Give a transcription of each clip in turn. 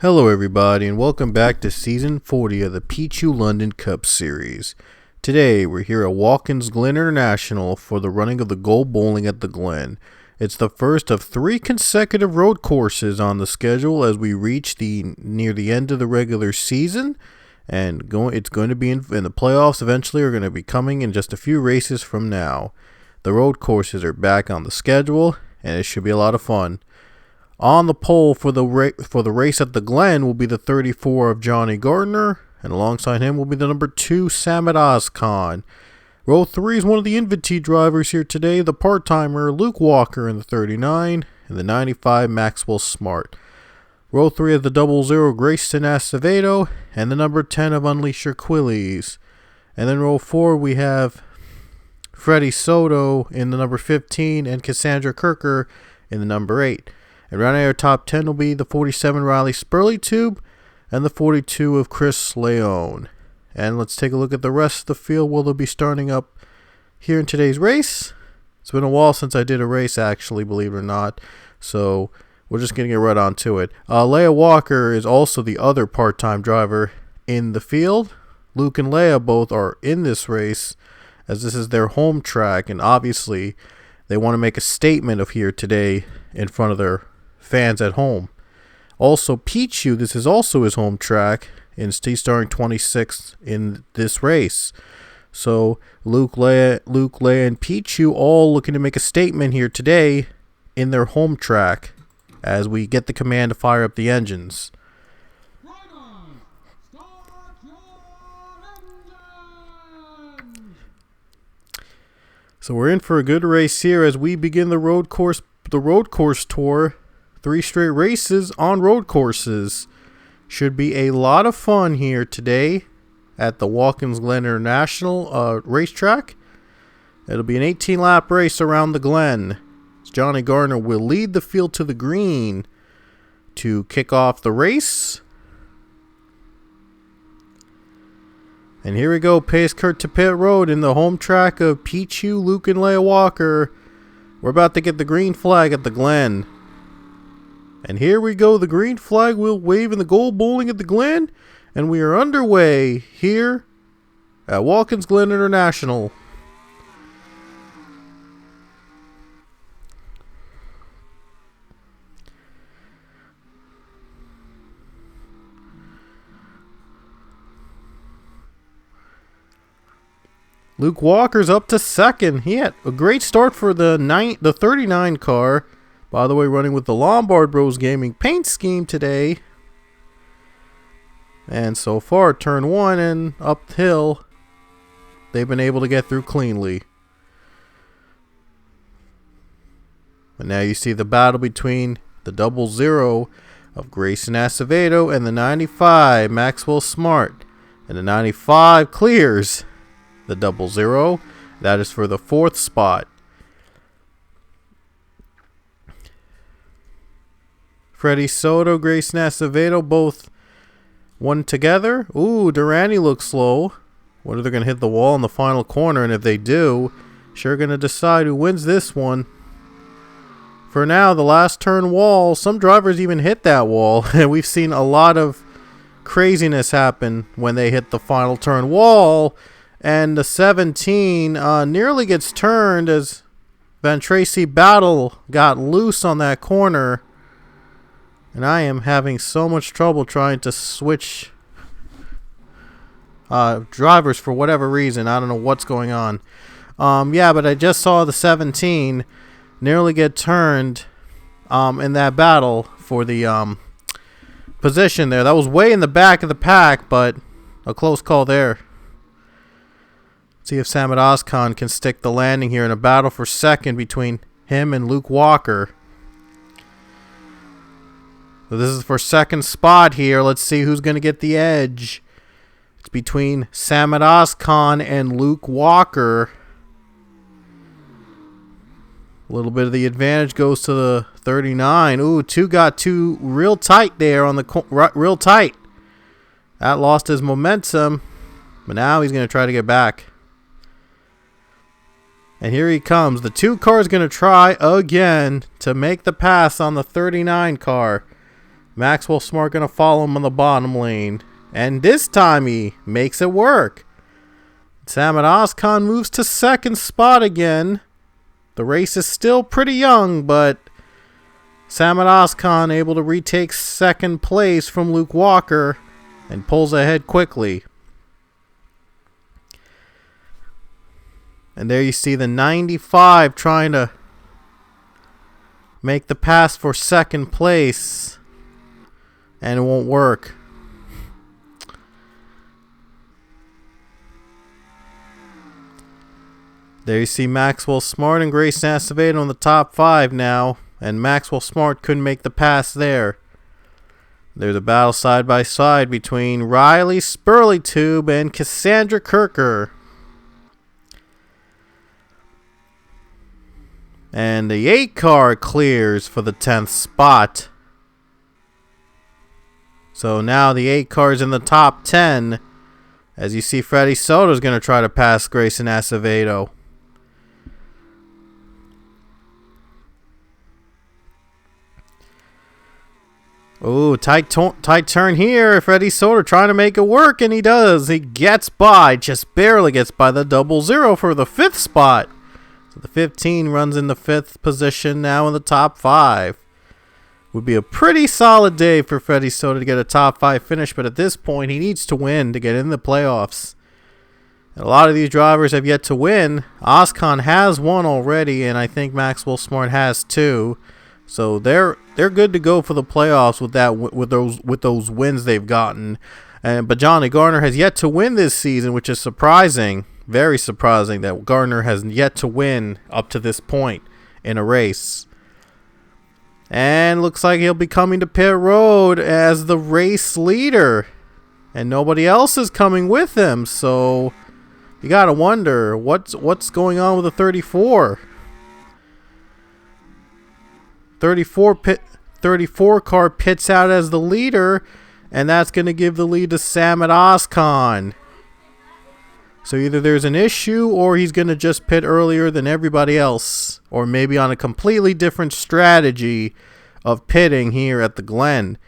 Hello everybody and welcome back to Season 40 of the Pichu London Cup Series. Today we're here at Watkins Glen International for the running of the Gold Bowling at the Glen. It's the first of 3 consecutive road courses on the schedule as we reach near the end of the regular season. And it's going to be in the playoffs eventually are going to be coming in just a few races from now. The road courses are back on the schedule and it should be a lot of fun. On the pole for the race at the Glen will be the 34 of Johnny Gardner, and alongside him will be the number 2 Samad Ozkan. Row 3 is one of the invitee drivers here today, the part-timer Luke Walker in the 39, and the 95 Maxwell Smart. Row 3 is the 00 Grayson Acevedo, and the number 10 of Unleash Your Quillies. And then row 4 we have Freddie Soto in the number 15, and Cassandra Kirker in the number 8. And rounding our top 10 will be the 47 Riley Spurley-Tube and the 42 of Chris Leone. And let's take a look at the rest of the field. Will they be starting up here in today's race? It's been a while since I did a race, actually, believe it or not. So we're just going to get right on to it. Leah Walker is also the other part-time driver in the field. Luke and Leah both are in this race as this is their home track. And obviously they want to make a statement of here today in front of their fans at home. Also, Pichu, this is also his home track, and he's starting 26th in this race. So Luke, Leia, and Pichu all looking to make a statement here today in their home track as we get the command to fire up the engines. So we're in for a good race here as we begin the road course tour. 3 straight races on road courses. Should be a lot of fun here today at the Watkins Glen International racetrack. It'll be an 18-lap race around the Glen. Johnny Gardner will lead the field to the green to kick off the race. And here we go, pace kart to pit road in the home track of Pichu, Luke, and Leah Walker. We're about to get the green flag at the Glen. And here we go, the green flag will wave in the gold bowling at the Glen, and we are underway here at Watkins Glen International. Luke Walker's up to second. He had a great start for the 39 car. By the way, running with the Lombard Bros Gaming paint scheme today. And so far, turn 1 and uphill, they've been able to get through cleanly. And now you see the battle between the 00 of Grayson Acevedo and the 95 Maxwell Smart. And the 95 clears the 00. That is for the 4th spot. Freddie Soto, Grayson Acevedo, both won together. Ooh, Durrani looks slow. Whether they're going to hit the wall in the final corner, and if they do, sure going to decide who wins this one. For now, the last turn wall, some drivers even hit that wall, and we've seen a lot of craziness happen when they hit the final turn wall, and the 17 nearly gets turned as Van Tracy Battle got loose on that corner. And I am having so much trouble trying to switch drivers for whatever reason. I don't know what's going on. Yeah, but I just saw the 17 nearly get turned in that battle for the position there. That was way in the back of the pack, but a close call there. See if Samad Ozkan can stick the landing here in a battle for second between him and Luke Walker. So this is for second spot here. Let's see who's going to get the edge. It's between Samad Ozkan and Luke Walker. A little bit of the advantage goes to the 39. Ooh, got two real tight there on the real tight. That lost his momentum, but now he's going to try to get back. And here he comes. The 2 car is going to try again to make the pass on the 39 car. Maxwell Smart going to follow him on the bottom lane. And this time he makes it work. Samad Ozcan moves to second spot again. The race is still pretty young, but Samad Ozcan able to retake second place from Luke Walker and pulls ahead quickly. And there you see the 95 trying to make the pass for second place. And it won't work. There you see Maxwell Smart and Grayson Acevedo on the top 5 now. And Maxwell Smart couldn't make the pass there. There's a battle side by side between Riley Spurleytube and Cassandra Kirker. And the 8 car clears for the 10th spot. So now the 8 car is in the top 10. As you see, Freddie Soto is going to try to pass Grayson Acevedo. Ooh, tight turn here. Freddie Soto trying to make it work, and he does. He gets by, just barely gets by the 00 for the 5th spot. So the 15 runs in the 5th position now in the top 5. Would be a pretty solid day for Freddie Soto to get a top 5 finish, but at this point he needs to win to get in the playoffs. And a lot of these drivers have yet to win. Ozcan has won already, and I think Maxwell Smart has too. So they're good to go for the playoffs with those wins they've gotten. But Johnny Garner has yet to win this season, which is surprising. Very surprising that Garner has yet to win up to this point in a race. And looks like he'll be coming to pit road as the race leader. And nobody else is coming with him. So you got to wonder what's going on with the 34. 34 car pits out as the leader. And that's going to give the lead to Samad Ozcan. So either there's an issue or he's going to just pit earlier than everybody else. Or maybe on a completely different strategy of pitting here at the Glen.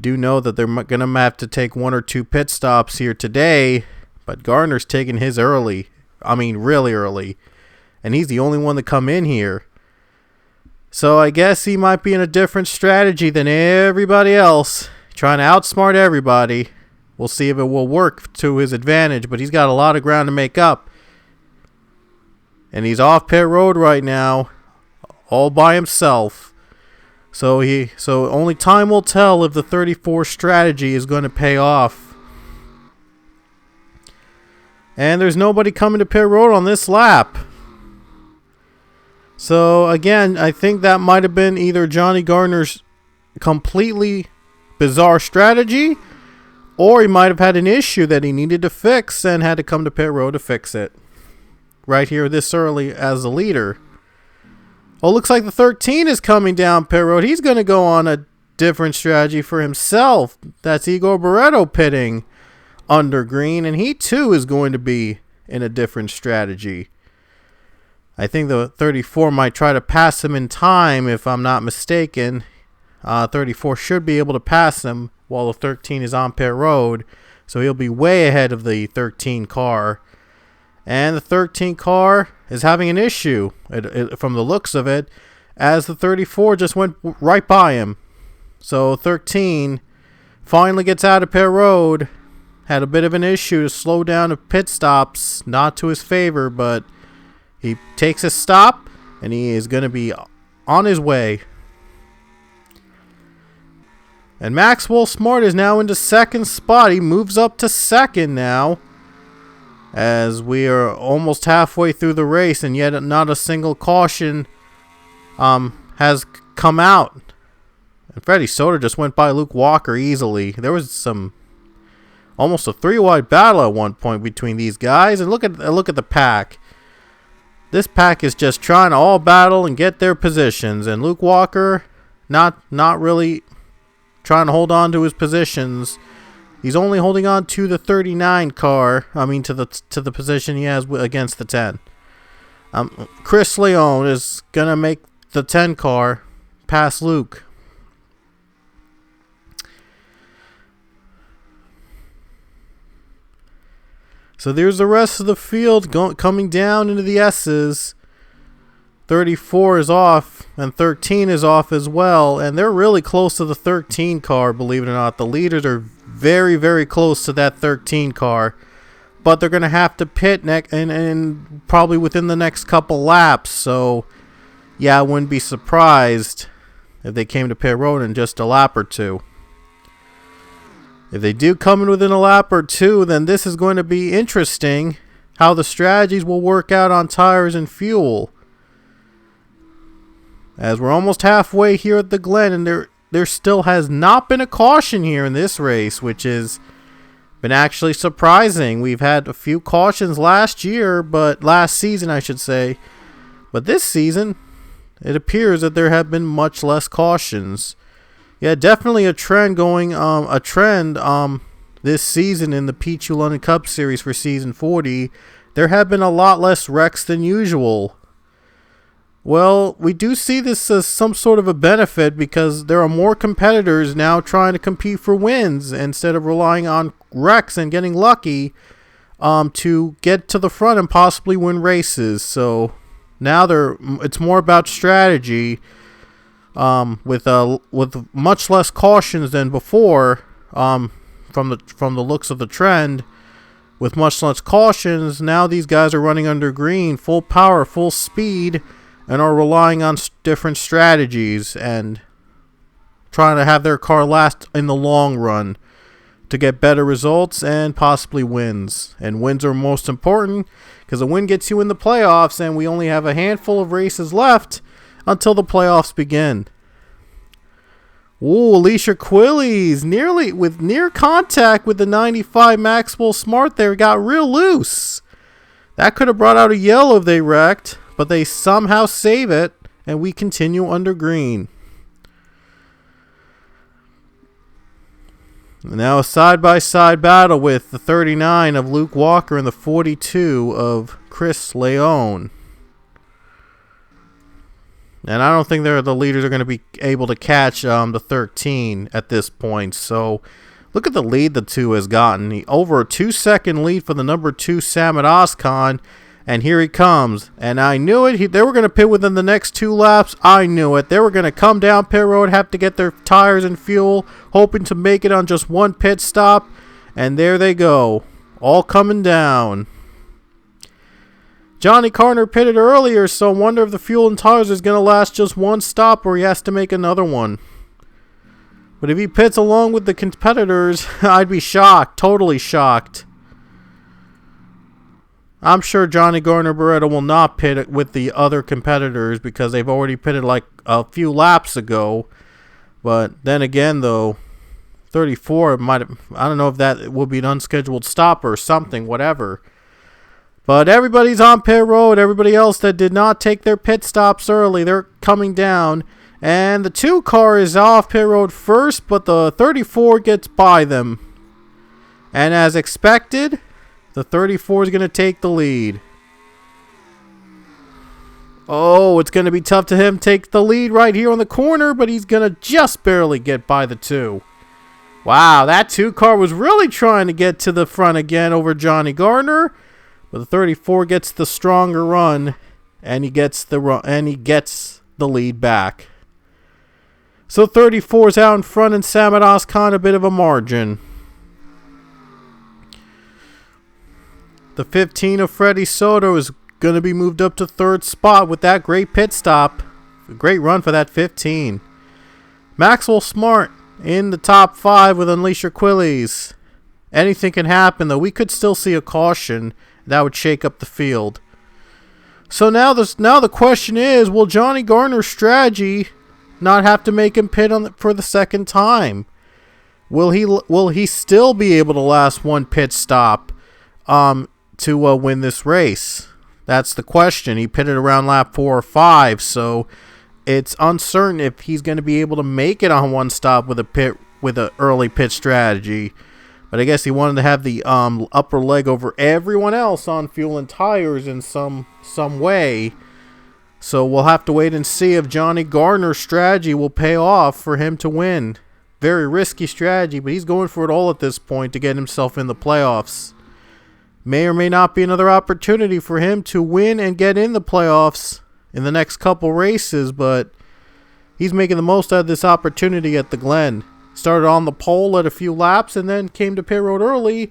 Do know that they're going to have to take 1 or 2 pit stops here today. But Gardner's taking his early. I mean really early. And he's the only one to come in here. So I guess he might be in a different strategy than everybody else. Trying to outsmart everybody. We'll see if it will work to his advantage, but he's got a lot of ground to make up. And he's off pit road right now, all by himself. So only time will tell if the 34 strategy is going to pay off. And there's nobody coming to pit road on this lap. So again, I think that might have been either Johnny Garner's completely bizarre strategy, or he might have had an issue that he needed to fix and had to come to pit road to fix it. Right here this early as the leader. Oh, looks like the 13 is coming down pit road. He's going to go on a different strategy for himself. That's Igor Barreto pitting under green, and he too is going to be in a different strategy. I think the 34 might try to pass him in time, if I'm not mistaken. 34 should be able to pass him while the 13 is on pit road. So he'll be way ahead of the 13 car. And the 13 car is having an issue from the looks of it, as the 34 just went right by him. So 13 finally gets out of pit road. Had a bit of an issue to slow down the pit stops. Not to his favor, but he takes a stop and he is going to be on his way. And Maxwell Smart is now into second spot. He moves up to second now, as we are almost halfway through the race, and yet not a single caution has come out. And Freddie Soto just went by Luke Walker easily. There was almost a 3-wide battle at one point between these guys. And look at the pack. This pack is just trying to all battle and get their positions. And Luke Walker not really trying to hold on to his positions. He's only holding on to the 39 car. I mean, to the position he has against the 10. Chris Leone is gonna make the 10 car pass Luke. So there's the rest of the field coming down into the S's. 34 is off, and 13 is off as well, and they're really close to the 13 car, believe it or not. The leaders are very, very close to that 13 car, but they're going to have to pit and probably within the next couple laps, so yeah, I wouldn't be surprised if they came to pit road in just a lap or two. If they do come in within a lap or two, then this is going to be interesting how the strategies will work out on tires and fuel. As we're almost halfway here at the Glen, and there still has not been a caution here in this race, which has been actually surprising. We've had a few cautions last season I should say, but this season it appears that there have been much less cautions. Yeah, definitely a trend this season in the Pichu London Cup Series for season 40. There have been a lot less wrecks than usual. Well, we do see this as some sort of a benefit because there are more competitors now trying to compete for wins instead of relying on wrecks and getting lucky to get to the front and possibly win races. So now it's more about strategy with much less cautions than before from the looks of the trend. With much less cautions, now these guys are running under green, full power, full speed, and are relying on different strategies and trying to have their car last in the long run to get better results and possibly wins. And wins are most important because a win gets you in the playoffs, and we only have a handful of races left until the playoffs begin. Ooh, Alicia Quillies near contact with the 95 Maxwell Smart there, got real loose. That could have brought out a yellow if they wrecked, but they somehow save it, and we continue under green. Now a side-by-side battle with the 39 of Luke Walker and the 42 of Chris Leone. And I don't think the leaders are going to be able to catch the 13 at this point. So look at the lead the two has gotten. Over a 2-second lead for the number 2 Samad Oskan. And here he comes. And I knew it. They were going to pit within the next 2 laps. I knew it. They were going to come down pit road, have to get their tires and fuel, hoping to make it on just one pit stop. And there they go. All coming down. Johnny Carter pitted earlier, so I wonder if the fuel and tires is going to last just one stop or he has to make another one. But if he pits along with the competitors, I'd be shocked. Totally shocked. I'm sure Johnny Garner-Beretta will not pit with the other competitors because they've already pitted like a few laps ago. But then again, though, 34 I don't know if that will be an unscheduled stop or something, whatever. But everybody's on pit road. Everybody else that did not take their pit stops early, they're coming down. And the 2 car is off pit road first, but the 34 gets by them. And as expected, the 34 is going to take the lead. Oh, it's going to be tough to him take the lead right here on the corner, but he's going to just barely get by the 2. Wow, that 2 car was really trying to get to the front again over Johnny Gardner. But the 34 gets the stronger run, and he gets the lead back. So 34 is out in front, and Samad Oskan a bit of a margin. The 15 of Freddie Soto is going to be moved up to 3rd spot with that great pit stop. A great run for that 15. Maxwell Smart in the top 5 with Unleash Your Quillies. Anything can happen, though. We could still see a caution. That would shake up the field. So now the question is, will Johnny Garner's strategy not have to make him pit for the second time? Will he still be able to last one pit stop to win this race? That's the question. He pitted around lap 4 or 5, so it's uncertain if he's going to be able to make it on one stop with an early pit strategy. But I guess he wanted to have the upper leg over everyone else on fuel and tires in some way. So we'll have to wait and see if Johnny Gardner's strategy will pay off for him to win. Very risky strategy, but he's going for it all at this point to get himself in the playoffs. May or may not be another opportunity for him to win and get in the playoffs in the next couple races, but he's making the most out of this opportunity at the Glen. Started on the pole, led a few laps, and then came to pit road early,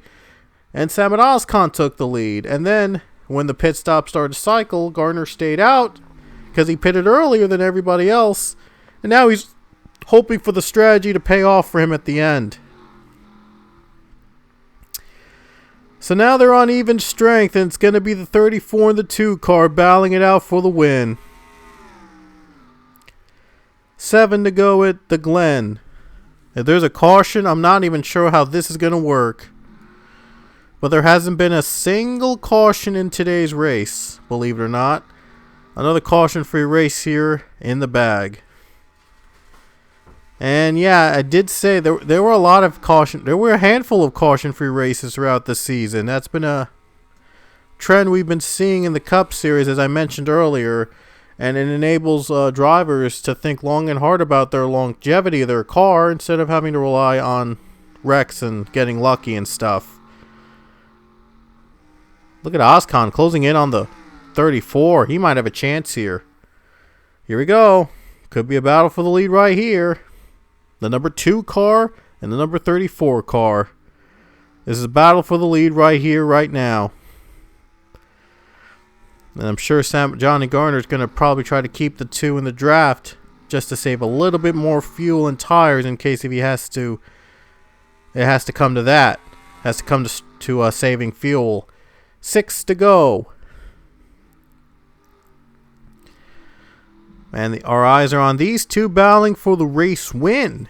and Samet Ozkan took the lead. And then, when the pit stop started to cycle, Gardner stayed out because he pitted earlier than everybody else, and now he's hoping for the strategy to pay off for him at the end. So now they're on even strength, and it's going to be the 34 and the 2 car battling it out for the win. 7 to go at the Glen. If there's a caution, I'm not even sure how this is going to work. But there hasn't been a single caution in today's race, believe it or not. Another caution-free race here in the bag. And yeah, I did say there were a lot of caution. There were a handful of caution-free races throughout the season. That's been a trend we've been seeing in the Cup Series, as I mentioned earlier. And it enables drivers to think long and hard about their longevity of their car instead of having to rely on wrecks and getting lucky and stuff. Look at Ozkan closing in on the 34. He might have a chance here. Here we go. Could be a battle for the lead right here. The number 2 car and the number 34 car. This is a battle for the lead right here, right now. And I'm sure Johnny Gardner is going to probably try to keep the 2 in the draft just to save a little bit more fuel and tires in case if he has to. It has to come to that. It has to come to saving fuel. 6 to go. And our eyes are on these two battling for the race win.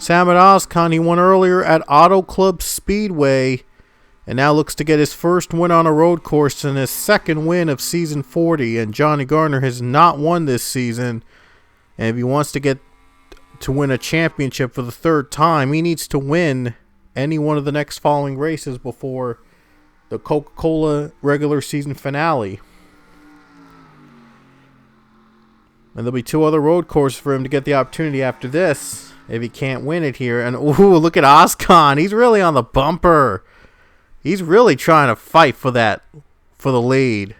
Samet Ozkan, he won earlier at Auto Club Speedway and now looks to get his first win on a road course and his second win of season 40. And Johnny Gardner has not won this season. And if he wants to get to win a championship for the 3rd time, he needs to win any one of the next following races before the Coca-Cola regular season finale. And there'll be 2 other road courses for him to get the opportunity after this if he can't win it here. And ooh, look at Ozkan. He's really on the bumper. He's really trying to fight for the lead.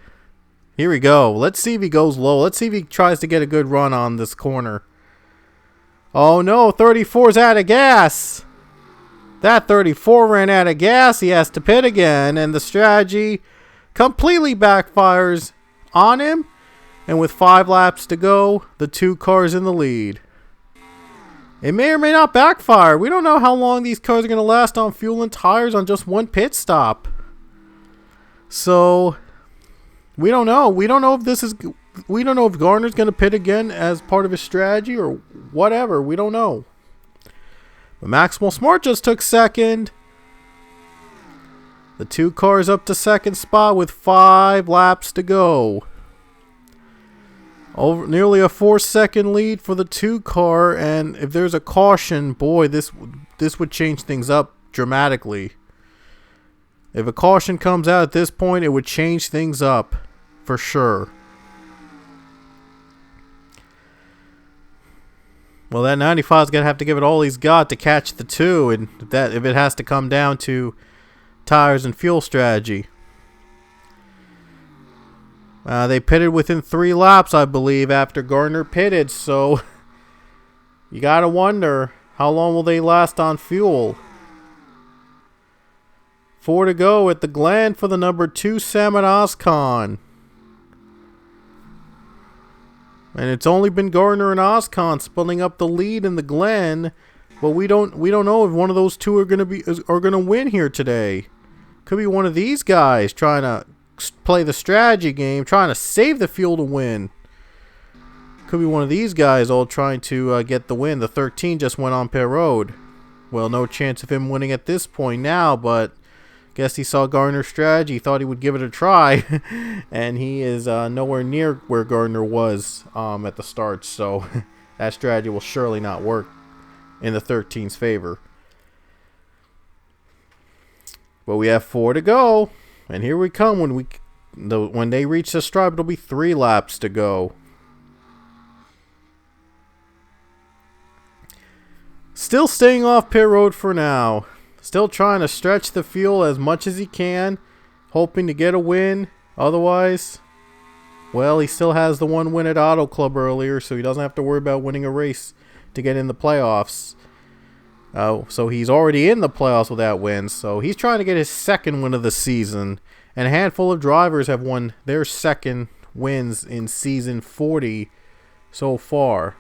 Here we go. Let's see if he goes low. Let's see if he tries to get a good run on this corner. Oh no, 34's out of gas. That 34 ran out of gas. He has to pit again, and the strategy completely backfires on him. And with 5 laps to go, the 2 cars in the lead. It may or may not backfire. We don't know how long these cars are going to last on fuel and tires on just one pit stop. So, we don't know. We don't know if Gardner's going to pit again as part of his strategy or whatever. We don't know. But Maximal Smart just took second. The 2 cars up to second spot with 5 laps to go. Over nearly a 4-second lead for the 2 car, and if there's a caution, boy, this would change things up dramatically. If a caution comes out at this point, it would change things up for sure. Well, that 95 is gonna have to give it all he's got to catch the 2, and if it has to come down to tires and fuel strategy. They pitted within 3 laps, I believe, after Gardner pitted, so you gotta wonder, how long will they last on fuel? 4 to go at the Glen for the number 2 Samet Ozkan. And it's only been Gardner and Ozkan splitting up the lead in the Glen, but we don't know if one of those 2 are gonna win here today. Could be one of these guys trying to play the strategy game, trying to save the fuel to win. Could be one of these guys all trying to get the win. The 13 just went on pit road. Well, no chance of him winning at this point now, but guess he saw Gardner's strategy, thought he would give it a try, and he is nowhere near where Gardner was at the start, so that strategy will surely not work in the 13's favor. But we have 4 to go. And here we come. When they reach the stripe, it'll be 3 laps to go. Still staying off pit road for now. Still trying to stretch the field as much as he can, hoping to get a win. Otherwise, well, he still has the one win at Auto Club earlier, so he doesn't have to worry about winning a race to get in the playoffs. So he's already in the playoffs with that win. So he's trying to get his second win of the season. And a handful of drivers have won their second wins in season 40 so far.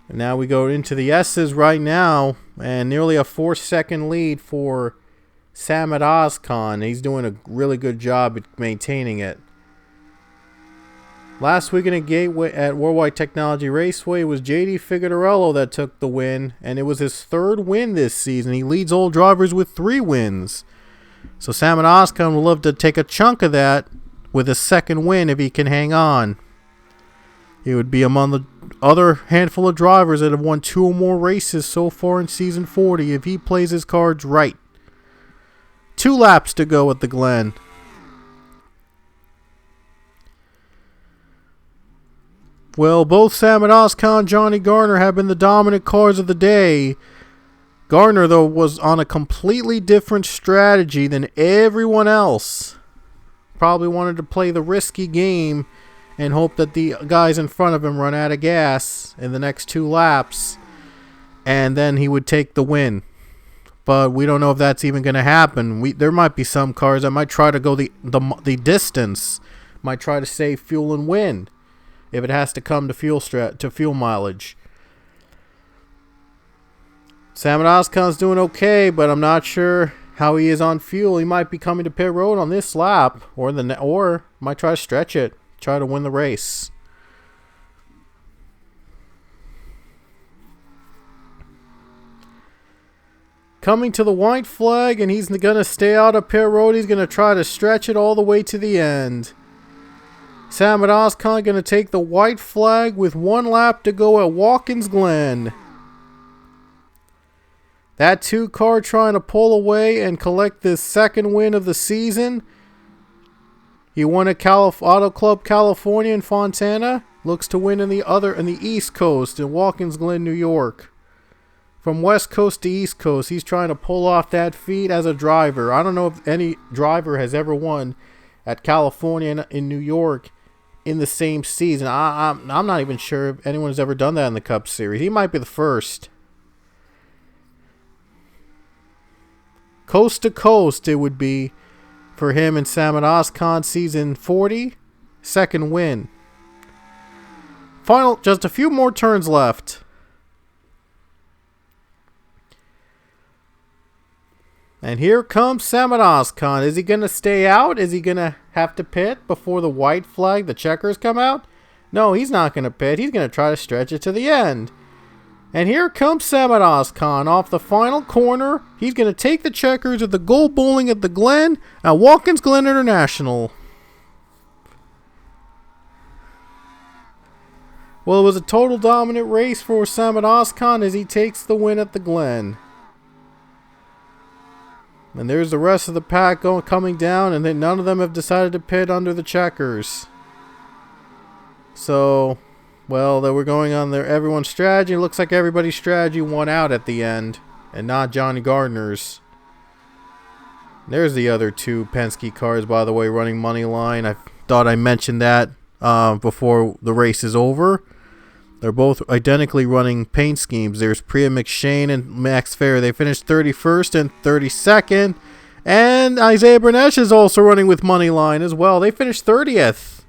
And now we go into the S's right now, and nearly a 4-second lead for Samad Ozkan. He's doing a really good job at maintaining it. Last week in a gateway at Worldwide Technology Raceway, it was JD Figueroa that took the win, and it was his third win this season. He leads all drivers with 3 wins. So Samad Ozkan will love to take a chunk of that with a second win if he can hang on. He would be among the other handful of drivers that have won 2 or more races so far in season 40 if he plays his cards right. 2 laps to go at the Glen. Well, both Samad Ozkan and Johnny Garner have been the dominant cars of the day. Garner, though, was on a completely different strategy than everyone else. Probably wanted to play the risky game and hope that the guys in front of him run out of gas in the next 2 laps, and then he would take the win. But we don't know if that's even going to happen. There might be some cars that might try to go the distance, might try to save fuel and win if it has to come to fuel mileage. Samad Ozkan's doing okay, but I'm not sure how he is on fuel. He might be coming to pit road on this lap, or might try to stretch it. Try to win the race. Coming to the white flag, and he's going to stay out of pit road. He's going to try to stretch it all the way to the end. Samad Ozkan going to take the white flag with 1 lap to go at Watkins Glen. That 2 car trying to pull away and collect this second win of the season. He won at Auto Club California in Fontana. Looks to win in the East Coast in Watkins Glen, New York. From West Coast to East Coast, he's trying to pull off that feat as a driver. I don't know if any driver has ever won at California in New York in the same season. I'm not even sure if anyone has ever done that in the Cup Series. He might be the first. Coast to coast, it would be for him and Samad Ozkan, season 40, second win. Just a few more turns left. And here comes Samad Ozkan. Is he going to stay out? Is he going to have to pit before the white flag, the checkers, come out? No, he's not going to pit. He's going to try to stretch it to the end. And here comes Samad Ozkan off the final corner. He's going to take the checkers at the gold bowling at the Glen at Watkins Glen International. Well, it was a total dominant race for Samad Ozkan as he takes the win at the Glen. And there's the rest of the pack coming down, and then none of them have decided to pit under the checkers. So, well, they were going on everyone's strategy. It looks like everybody's strategy won out at the end, and not Johnny Gardner's. There's the other 2 Penske cars, by the way, running money line. I thought I mentioned that before the race is over. They're both identically running paint schemes. There's Priya McShane and Max Fair. They finished 31st and 32nd. And Isaiah Bernesh is also running with money line as well. They finished 30th.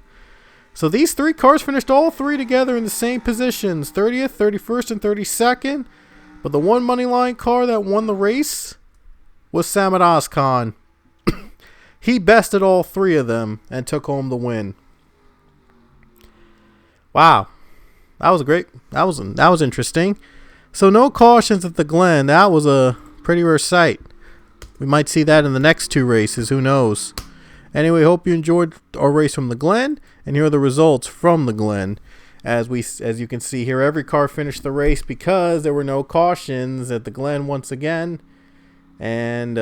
So these 3 cars finished all 3 together in the same positions. 30th, 31st, and 32nd. But the one money line car that won the race was Samad Ozkan. He bested all 3 of them and took home the win. Wow. That was great. That was interesting. So no cautions at the Glen. That was a pretty rare sight. We might see that in the next 2 races. Who knows? Anyway, hope you enjoyed our race from the Glen, and here are the results from the Glen. As you can see here, every car finished the race because there were no cautions at the Glen once again. And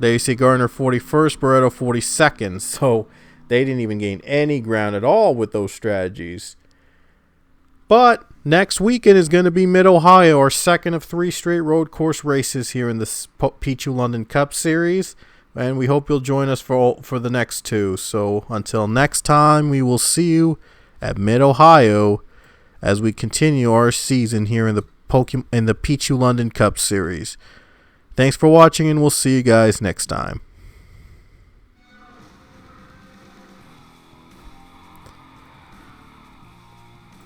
AC Gardner 41st, Barreto 42nd. So they didn't even gain any ground at all with those strategies. But next weekend is going to be Mid-Ohio, our second of 3 straight road course races here in the Pichu London Cup Series. And we hope you'll join us for the next 2. So until next time, we will see you at Mid-Ohio as we continue our season here in the Pichu London Cup Series. Thanks for watching, and we'll see you guys next time.